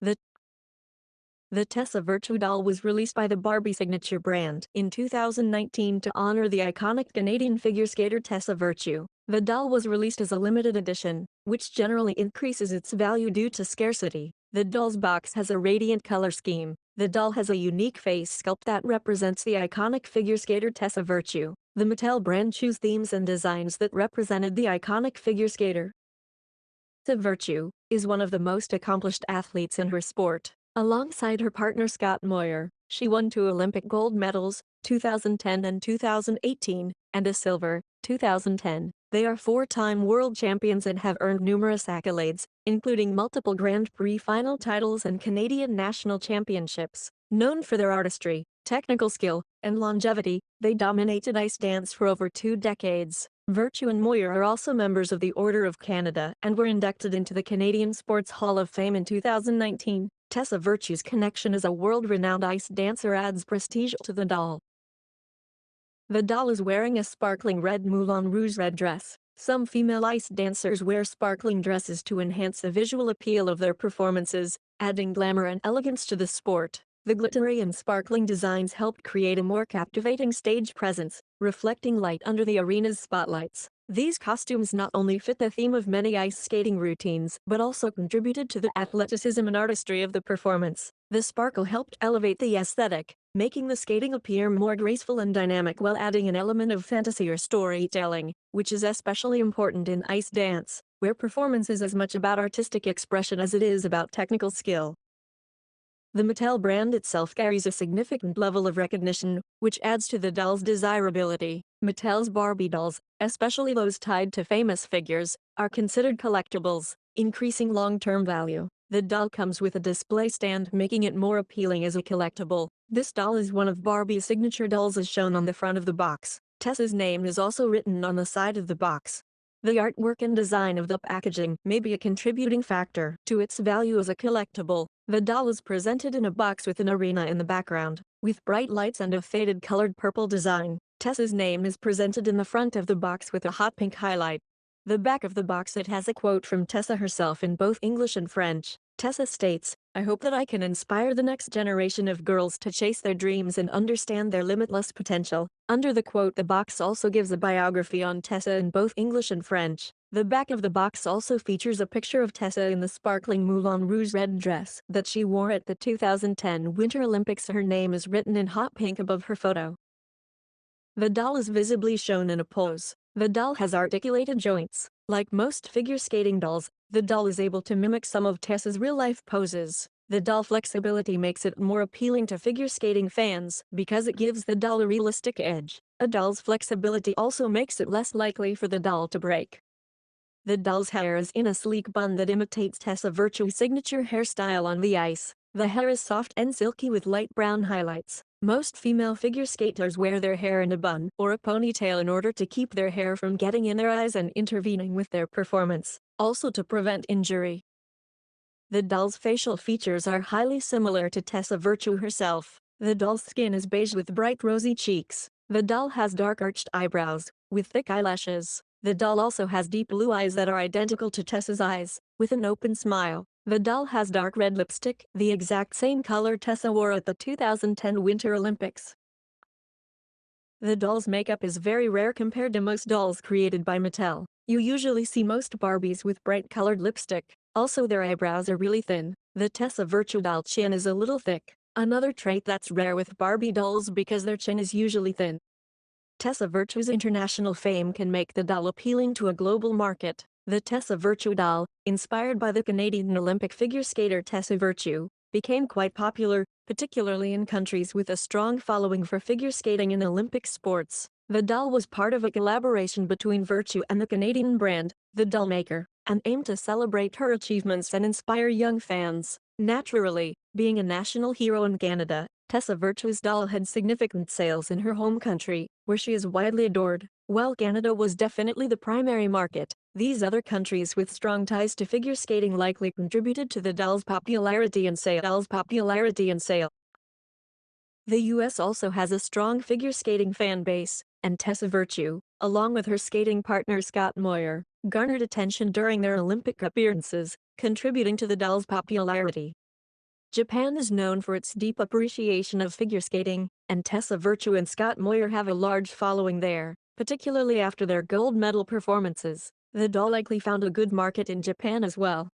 The The Tessa Virtue doll was released by the Barbie signature brand in 2019 to honor the iconic Canadian figure skater Tessa Virtue. The doll was released as a limited edition, which generally increases its value due to scarcity. The doll's box has a radiant color scheme. The doll has a unique face sculpt that represents the iconic figure skater Tessa Virtue. The Mattel brand chose themes and designs that represented the iconic figure skater. Tessa Virtue is one of the most accomplished athletes in her sport. Alongside her partner Scott Moyer, she won 2 Olympic gold medals, 2010 and 2018, and a silver, 2010. They are 4-time world champions and have earned numerous accolades, including multiple Grand Prix final titles and Canadian national championships. Known for their artistry, technical skill, and longevity, they dominated ice dance for over 2 decades. Virtue and Moyer are also members of the Order of Canada and were inducted into the Canadian Sports Hall of Fame in 2019. Tessa Virtue's connection as a world-renowned ice dancer adds prestige to the doll. The doll is wearing a sparkling red Moulin Rouge red dress. Some female ice dancers wear sparkling dresses to enhance the visual appeal of their performances, adding glamour and elegance to the sport. The glittery and sparkling designs helped create a more captivating stage presence, reflecting light under the arena's spotlights. These costumes not only fit the theme of many ice skating routines but also contributed to the athleticism and artistry of the performance. The sparkle helped elevate the aesthetic, making the skating appear more graceful and dynamic while adding an element of fantasy or storytelling, which is especially important in ice dance, where performance is as much about artistic expression as it is about technical skill. The Mattel brand itself carries a significant level of recognition, which adds to the doll's desirability. Mattel's Barbie dolls, especially those tied to famous figures, are considered collectibles, increasing long-term value. The doll comes with a display stand, making it more appealing as a collectible. This doll is one of Barbie's signature dolls as shown on the front of the box. Tessa's name is also written on the side of the box. The artwork and design of the packaging may be a contributing factor to its value as a collectible. The doll is presented in a box with an arena in the background, with bright lights and a faded colored purple design. Tessa's name is presented in the front of the box with a hot pink highlight. The back of the box it has a quote from Tessa herself in both English and French. Tessa states, "I hope that I can inspire the next generation of girls to chase their dreams and understand their limitless potential." Under the quote, the box also gives a biography on Tessa in both English and French. The back of the box also features a picture of Tessa in the sparkling Moulin Rouge red dress that she wore at the 2010 Winter Olympics. Her name is written in hot pink above her photo. The doll is visibly shown in a pose. The doll has articulated joints. Like most figure skating dolls, the doll is able to mimic some of Tessa's real-life poses. The doll flexibility makes it more appealing to figure skating fans because it gives the doll a realistic edge. A doll's flexibility also makes it less likely for the doll to break. The doll's hair is in a sleek bun that imitates Tessa Virtue's signature hairstyle on the ice. The hair is soft and silky with light brown highlights. Most female figure skaters wear their hair in a bun or a ponytail in order to keep their hair from getting in their eyes and intervening with their performance, also to prevent injury. The doll's facial features are highly similar to Tessa Virtue herself. The doll's skin is beige with bright rosy cheeks. The doll has dark arched eyebrows, with thick eyelashes. The doll also has deep blue eyes that are identical to Tessa's eyes, with an open smile. The doll has dark red lipstick, the exact same color Tessa wore at the 2010 Winter Olympics. The doll's makeup is very rare compared to most dolls created by Mattel. You usually see most Barbies with bright colored lipstick. Also, their eyebrows are really thin. The Tessa Virtue doll chin is a little thick, another trait that's rare with Barbie dolls because their chin is usually thin. Tessa Virtue's international fame can make the doll appealing to a global market. The Tessa Virtue doll, inspired by the Canadian Olympic figure skater Tessa Virtue, became quite popular, particularly in countries with a strong following for figure skating and Olympic sports. The doll was part of a collaboration between Virtue and the Canadian brand, the doll maker, and aimed to celebrate her achievements and inspire young fans. Naturally, being a national hero in Canada, Tessa Virtue's doll had significant sales in her home country, where she is widely adored. While Canada was definitely the primary market, these other countries with strong ties to figure skating likely contributed to the doll's popularity and sale. The US also has a strong figure skating fan base, and Tessa Virtue, along with her skating partner Scott Moyer, garnered attention during their Olympic appearances, contributing to the doll's popularity. Japan is known for its deep appreciation of figure skating, and Tessa Virtue and Scott Moir have a large following there, particularly after their gold medal performances. The doll likely found a good market in Japan as well.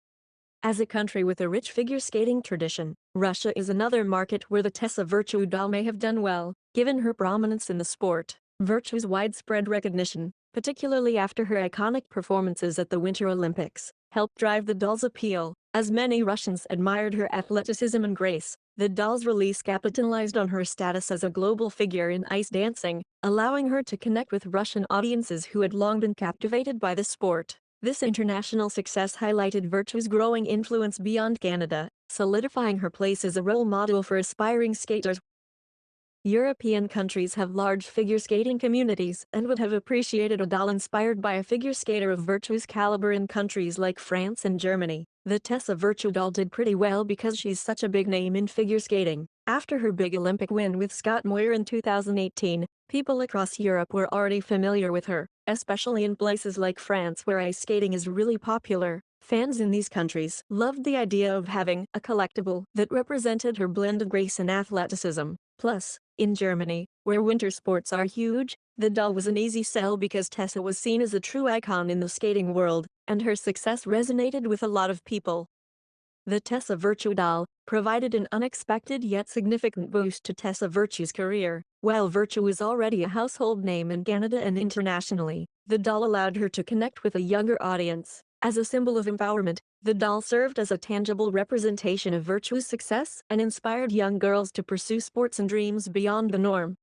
As a country with a rich figure skating tradition, Russia is another market where the Tessa Virtue doll may have done well, given her prominence in the sport. Virtue's widespread recognition, particularly after her iconic performances at the Winter Olympics, helped drive the doll's appeal, as many Russians admired her athleticism and grace. The doll's release capitalized on her status as a global figure in ice dancing, allowing her to connect with Russian audiences who had long been captivated by the sport. This international success highlighted Virtue's growing influence beyond Canada, solidifying her place as a role model for aspiring skaters. European countries have large figure skating communities and would have appreciated a doll inspired by a figure skater of Virtue's caliber in countries like France and Germany. The Tessa Virtue doll did pretty well because she's such a big name in figure skating. After her big Olympic win with Scott Moir in 2018, people across Europe were already familiar with her, especially in places like France where ice skating is really popular. Fans in these countries loved the idea of having a collectible that represented her blend of grace and athleticism. Plus, in Germany, where winter sports are huge, the doll was an easy sell because Tessa was seen as a true icon in the skating world, and her success resonated with a lot of people. The Tessa Virtue doll provided an unexpected yet significant boost to Tessa Virtue's career. While Virtue was already a household name in Canada and internationally, the doll allowed her to connect with a younger audience. As a symbol of empowerment, the doll served as a tangible representation of Virtue's success and inspired young girls to pursue sports and dreams beyond the norm.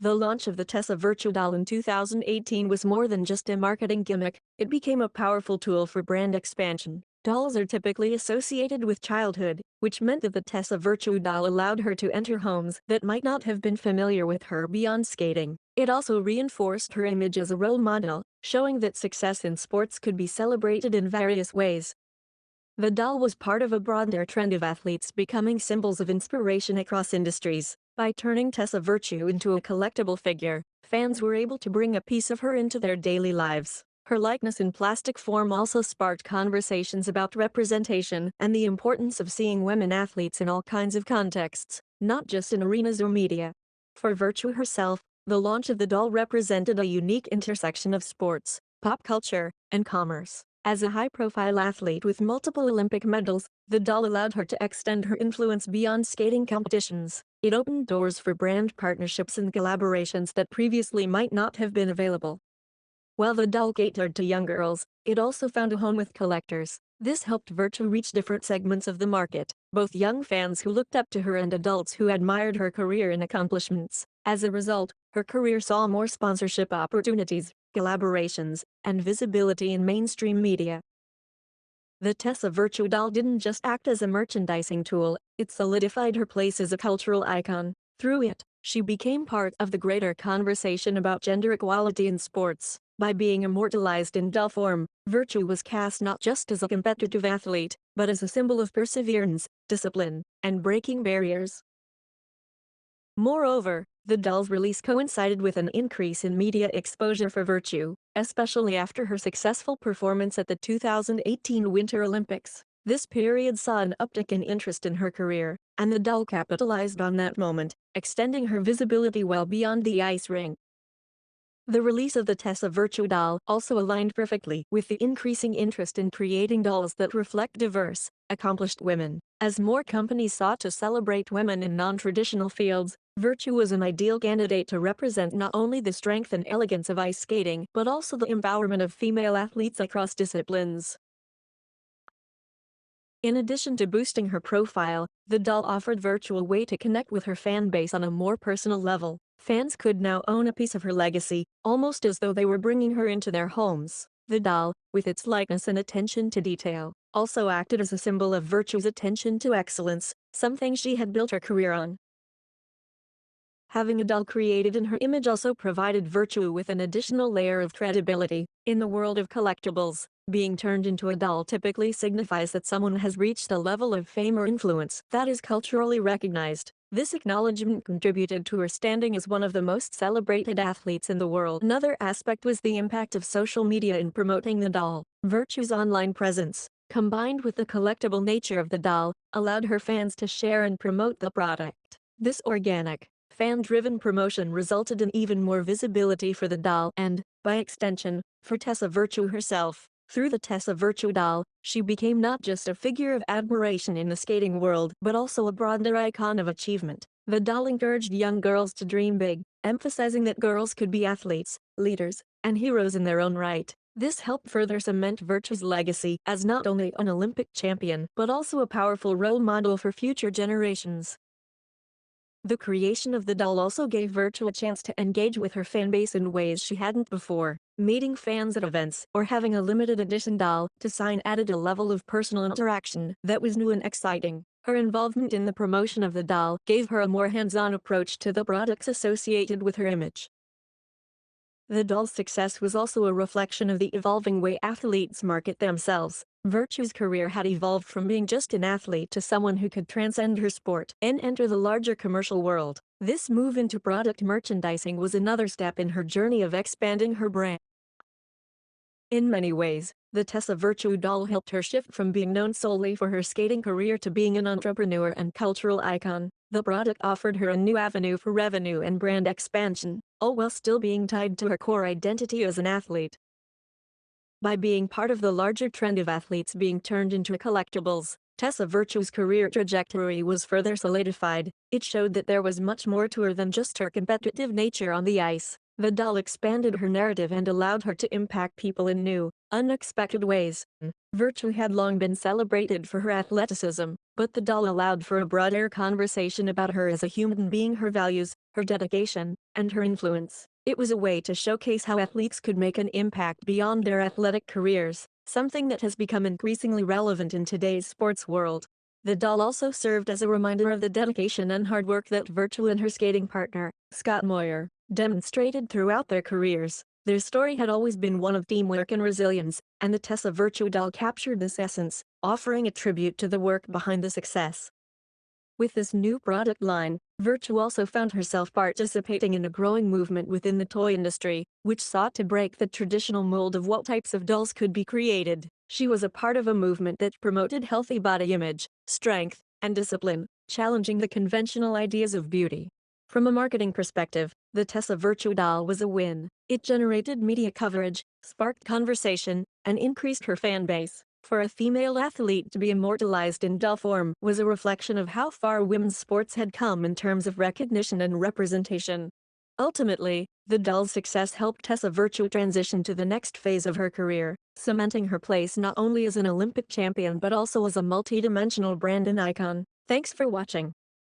The launch of the Tessa Virtue doll in 2018 was more than just a marketing gimmick, it became a powerful tool for brand expansion. Dolls are typically associated with childhood, which meant that the Tessa Virtue doll allowed her to enter homes that might not have been familiar with her beyond skating. It also reinforced her image as a role model, showing that success in sports could be celebrated in various ways. The doll was part of a broader trend of athletes becoming symbols of inspiration across industries. By turning Tessa Virtue into a collectible figure, fans were able to bring a piece of her into their daily lives. Her likeness in plastic form also sparked conversations about representation and the importance of seeing women athletes in all kinds of contexts, not just in arenas or media. For Virtue herself, the launch of the doll represented a unique intersection of sports, pop culture, and commerce. As a high-profile athlete with multiple Olympic medals, the doll allowed her to extend her influence beyond skating competitions. It opened doors for brand partnerships and collaborations that previously might not have been available. While the doll catered to young girls, it also found a home with collectors. This helped Virtue reach different segments of the market, both young fans who looked up to her and adults who admired her career and accomplishments. As a result, her career saw more sponsorship opportunities, collaborations, and visibility in mainstream media. The Tessa Virtue doll didn't just act as a merchandising tool, it solidified her place as a cultural icon. Through it, she became part of the greater conversation about gender equality in sports. By being immortalized in doll form, Virtue was cast not just as a competitive athlete, but as a symbol of perseverance, discipline, and breaking barriers. Moreover, the doll's release coincided with an increase in media exposure for Virtue, especially after her successful performance at the 2018 Winter Olympics. This period saw an uptick in interest in her career, and the doll capitalized on that moment, extending her visibility well beyond the ice ring. The release of the Tessa Virtue doll also aligned perfectly with the increasing interest in creating dolls that reflect diverse, accomplished women. As more companies sought to celebrate women in non-traditional fields, Virtue was an ideal candidate to represent not only the strength and elegance of ice skating, but also the empowerment of female athletes across disciplines. In addition to boosting her profile, the doll offered Virtue a way to connect with her fan base on a more personal level. Fans could now own a piece of her legacy, almost as though they were bringing her into their homes. The doll, with its likeness and attention to detail, also acted as a symbol of Virtue's attention to excellence, something she had built her career on. Having a doll created in her image also provided Virtue with an additional layer of credibility. In the world of collectibles, being turned into a doll typically signifies that someone has reached a level of fame or influence that is culturally recognized. This acknowledgement contributed to her standing as one of the most celebrated athletes in the world. Another aspect was the impact of social media in promoting the doll. Virtue's online presence, combined with the collectible nature of the doll, allowed her fans to share and promote the product. This organic, fan-driven promotion resulted in even more visibility for the doll and, by extension, for Tessa Virtue herself. Through the Tessa Virtue doll, she became not just a figure of admiration in the skating world but also a broader icon of achievement. The doll encouraged young girls to dream big, emphasizing that girls could be athletes, leaders, and heroes in their own right. This helped further cement Virtue's legacy as not only an Olympic champion but also a powerful role model for future generations. The creation of the doll also gave Virtue a chance to engage with her fanbase in ways she hadn't before. Meeting fans at events or having a limited edition doll to sign added a level of personal interaction that was new and exciting. Her involvement in the promotion of the doll gave her a more hands-on approach to the products associated with her image. The doll's success was also a reflection of the evolving way athletes market themselves. Virtue's career had evolved from being just an athlete to someone who could transcend her sport and enter the larger commercial world. This move into product merchandising was another step in her journey of expanding her brand. In many ways, the Tessa Virtue doll helped her shift from being known solely for her skating career to being an entrepreneur and cultural icon. The product offered her a new avenue for revenue and brand expansion, all while still being tied to her core identity as an athlete. By being part of the larger trend of athletes being turned into collectibles, Tessa Virtue's career trajectory was further solidified. It showed that there was much more to her than just her competitive nature on the ice. The doll expanded her narrative and allowed her to impact people in new, unexpected ways. Virtue had long been celebrated for her athleticism, but the doll allowed for a broader conversation about her as a human being, her values, her dedication, and her influence. It was a way to showcase how athletes could make an impact beyond their athletic careers, something that has become increasingly relevant in today's sports world. The doll also served as a reminder of the dedication and hard work that Virtue and her skating partner, Scott Moyer, demonstrated throughout their careers. Their story had always been one of teamwork and resilience, and the Tessa Virtue doll captured this essence, offering a tribute to the work behind the success. With this new product line, Virtue also found herself participating in a growing movement within the toy industry, which sought to break the traditional mold of what types of dolls could be created. She was a part of a movement that promoted healthy body image, strength, and discipline, challenging the conventional ideas of beauty. From a marketing perspective, the Tessa Virtue doll was a win. It generated media coverage, sparked conversation, and increased her fan base. For a female athlete to be immortalized in doll form was a reflection of how far women's sports had come in terms of recognition and representation. Ultimately, the doll's success helped Tessa Virtue transition to the next phase of her career, cementing her place not only as an Olympic champion but also as a multi-dimensional brand and icon. Thanks for watching.